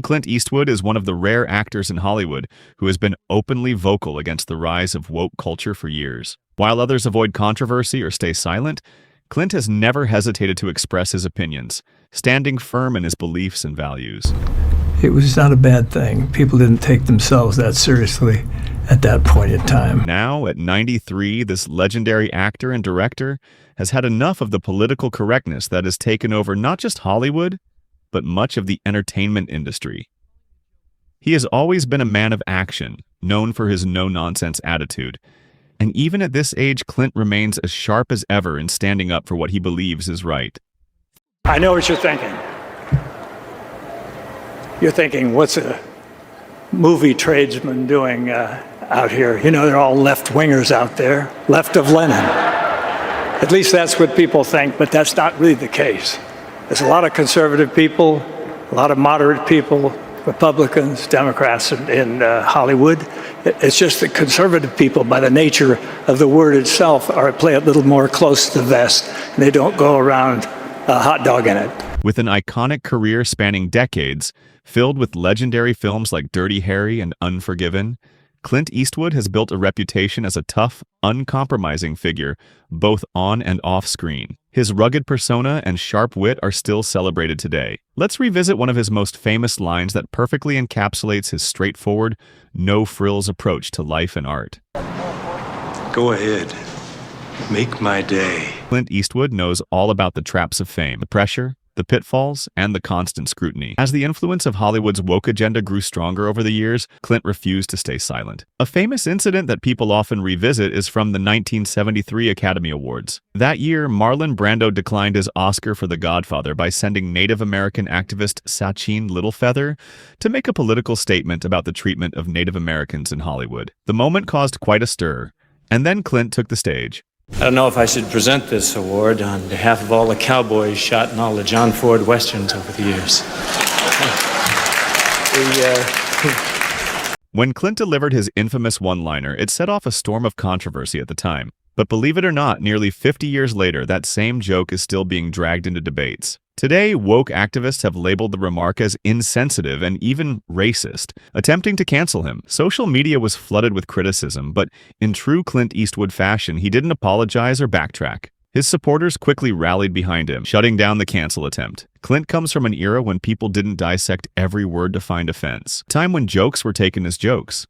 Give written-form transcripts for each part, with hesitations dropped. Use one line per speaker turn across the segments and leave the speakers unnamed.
Clint Eastwood is one of the rare actors in Hollywood who has been openly vocal against the rise of woke culture for years. While others avoid controversy or stay silent, Clint has never hesitated to express his opinions, standing firm in his beliefs and values.
It was not a bad thing. People didn't take themselves that seriously at that point in time.
Now, at 93, this legendary actor and director has had enough of the political correctness that has taken over not just Hollywood, but much of the entertainment industry. He has always been a man of action, known for his no-nonsense attitude. And even at this age, Clint remains as sharp as ever in standing up for what he believes is right.
I know what you're thinking. You're thinking, what's a movie tradesman doing out here? You know, they're all left-wingers out there, left of Lenin. At least that's what people think, but that's not really the case. There's a lot of conservative people, a lot of moderate people, Republicans, Democrats in Hollywood. It's just that conservative people, by the nature of the word itself, play a little more close to the vest, and they don't go around hot dogging it.
With an iconic career spanning decades, filled with legendary films like Dirty Harry and Unforgiven, Clint Eastwood has built a reputation as a tough, uncompromising figure, both on and off screen. His rugged persona and sharp wit are still celebrated today. Let's revisit one of his most famous lines that perfectly encapsulates his straightforward, no-frills approach to life and art.
Go ahead. Make my day.
Clint Eastwood knows all about the traps of fame, the pressure, the pitfalls, and the constant scrutiny. As the influence of Hollywood's woke agenda grew stronger over the years, Clint refused to stay silent. A famous incident that people often revisit is from the 1973 Academy Awards. That year, Marlon Brando declined his Oscar for The Godfather by sending Native American activist Sachin Littlefeather to make a political statement about the treatment of Native Americans in Hollywood. The moment caused quite a stir, and then Clint took the stage.
I don't know if I should present this award on behalf of all the cowboys shot in all the John Ford westerns over the years.
When Clint delivered his infamous one-liner, it set off a storm of controversy at the time. But believe it or not, nearly 50 years later, that same joke is still being dragged into debates. Today, woke activists have labeled the remark as insensitive and even racist, attempting to cancel him. Social media was flooded with criticism, but in true Clint Eastwood fashion, he didn't apologize or backtrack. His supporters quickly rallied behind him, shutting down the cancel attempt. Clint comes from an era when people didn't dissect every word to find offense, a time when jokes were taken as jokes.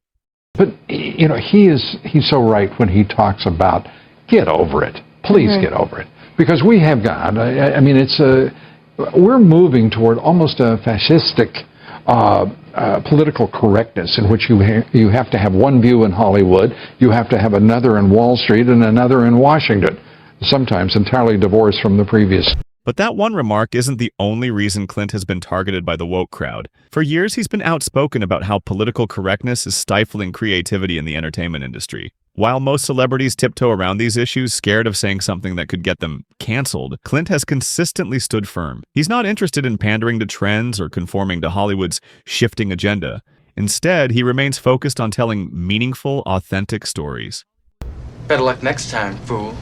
But, you know, he's so right when he talks about, get over it. Please get over it. Because we have got, I mean, we're moving toward almost a fascistic political correctness in which you have to have one view in Hollywood, you have to have another in Wall Street and another in Washington, sometimes entirely divorced from the previous.
But that one remark isn't the only reason Clint has been targeted by the woke crowd. For years, he's been outspoken about how political correctness is stifling creativity in the entertainment industry. While most celebrities tiptoe around these issues, scared of saying something that could get them canceled, Clint has consistently stood firm. He's not interested in pandering to trends or conforming to Hollywood's shifting agenda. Instead, he remains focused on telling meaningful, authentic stories.
Better luck next time, fool.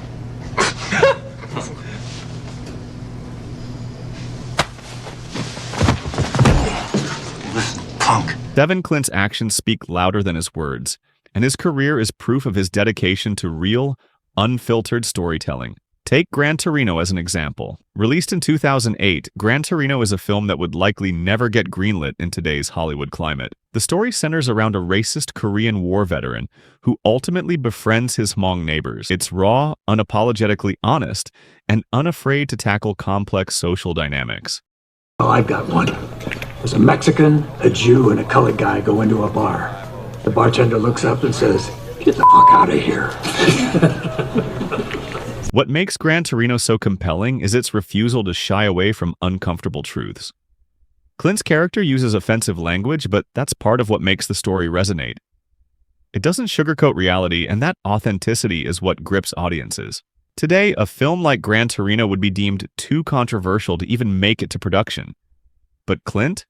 Punk.
Devin Clint's actions speak louder than his words, and his career is proof of his dedication to real, unfiltered storytelling. Take Gran Torino as an example. Released in 2008, Gran Torino is a film that would likely never get greenlit in today's Hollywood climate. The story centers around a racist Korean War veteran who ultimately befriends his Hmong neighbors. It's raw, unapologetically honest, and unafraid to tackle complex social dynamics.
Oh, I've got one. There's a Mexican, a Jew, and a colored guy go into a bar. The bartender looks up and says, "Get the fuck out of here."
What makes Gran Torino so compelling is its refusal to shy away from uncomfortable truths. Clint's character uses offensive language, but that's part of what makes the story resonate. It doesn't sugarcoat reality, and that authenticity is what grips audiences. Today, a film like Gran Torino would be deemed too controversial to even make it to production. But Clint?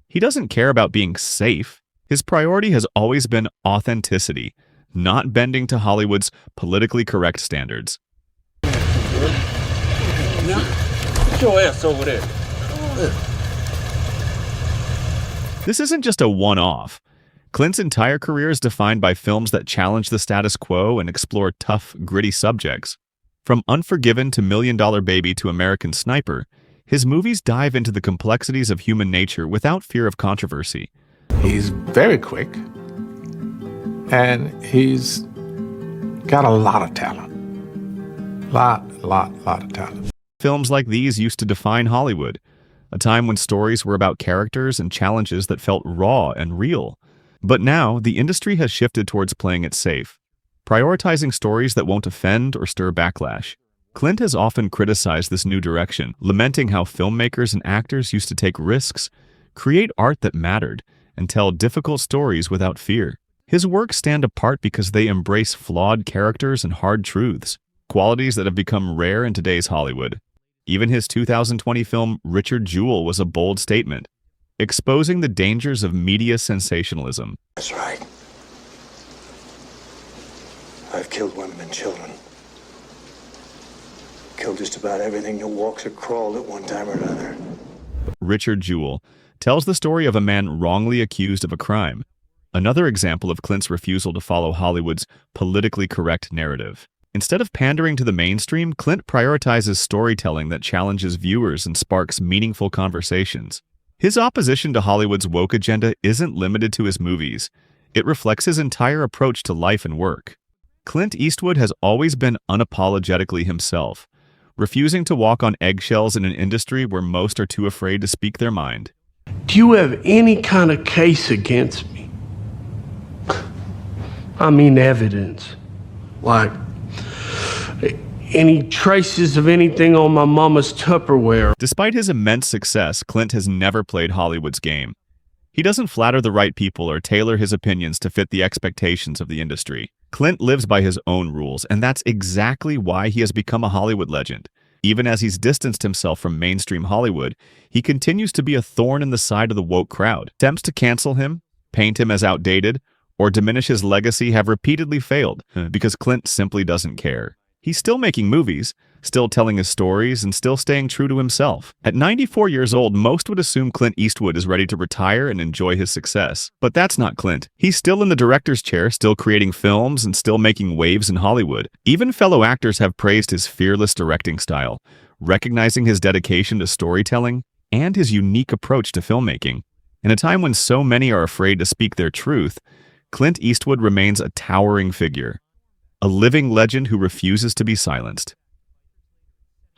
He doesn't care about being safe. His priority has always been authenticity, not bending to Hollywood's politically correct standards.
Put your ass over there.
This isn't just a one-off. Clint's entire career is defined by films that challenge the status quo and explore tough, gritty subjects. From Unforgiven to $1 Million Baby to American Sniper, his movies dive into the complexities of human nature without fear of controversy.
He's very quick, and he's got a lot of talent. Lot of talent.
Films like these used to define Hollywood, a time when stories were about characters and challenges that felt raw and real. But now, the industry has shifted towards playing it safe, prioritizing stories that won't offend or stir backlash. Clint has often criticized this new direction, lamenting how filmmakers and actors used to take risks, create art that mattered, and tell difficult stories without fear. His works stand apart because they embrace flawed characters and hard truths, qualities that have become rare in today's Hollywood. Even his 2020 film Richard Jewell was a bold statement, exposing the dangers of media sensationalism.
That's right. I've killed women and children. Killed just about everything that walks or crawled at one time or another.
Richard Jewell tells the story of a man wrongly accused of a crime, another example of Clint's refusal to follow Hollywood's politically correct narrative. Instead of pandering to the mainstream, Clint prioritizes storytelling that challenges viewers and sparks meaningful conversations. His opposition to Hollywood's woke agenda isn't limited to his movies. It reflects his entire approach to life and work. Clint Eastwood has always been unapologetically himself, refusing to walk on eggshells in an industry where most are too afraid to speak their mind.
Do you have any kind of case against me? I mean evidence. Like any traces of anything on my mama's Tupperware.
Despite his immense success, Clint has never played Hollywood's game. He doesn't flatter the right people or tailor his opinions to fit the expectations of the industry. Clint lives by his own rules, and that's exactly why he has become a Hollywood legend. Even as he's distanced himself from mainstream Hollywood, he continues to be a thorn in the side of the woke crowd. Attempts to cancel him, paint him as outdated, or diminish his legacy have repeatedly failed because Clint simply doesn't care. He's still making movies, still telling his stories, and still staying true to himself. At 94 years old, most would assume Clint Eastwood is ready to retire and enjoy his success. But that's not Clint. He's still in the director's chair, still creating films, and still making waves in Hollywood. Even fellow actors have praised his fearless directing style, recognizing his dedication to storytelling and his unique approach to filmmaking. In a time when so many are afraid to speak their truth, Clint Eastwood remains a towering figure, a living legend who refuses to be silenced.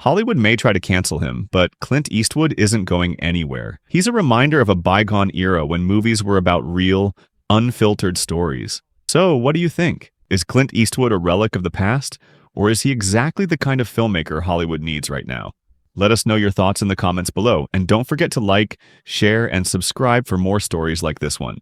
Hollywood may try to cancel him, but Clint Eastwood isn't going anywhere. He's a reminder of a bygone era when movies were about real, unfiltered stories. So, what do you think? Is Clint Eastwood a relic of the past, or is he exactly the kind of filmmaker Hollywood needs right now? Let us know your thoughts in the comments below, and don't forget to like, share, and subscribe for more stories like this one.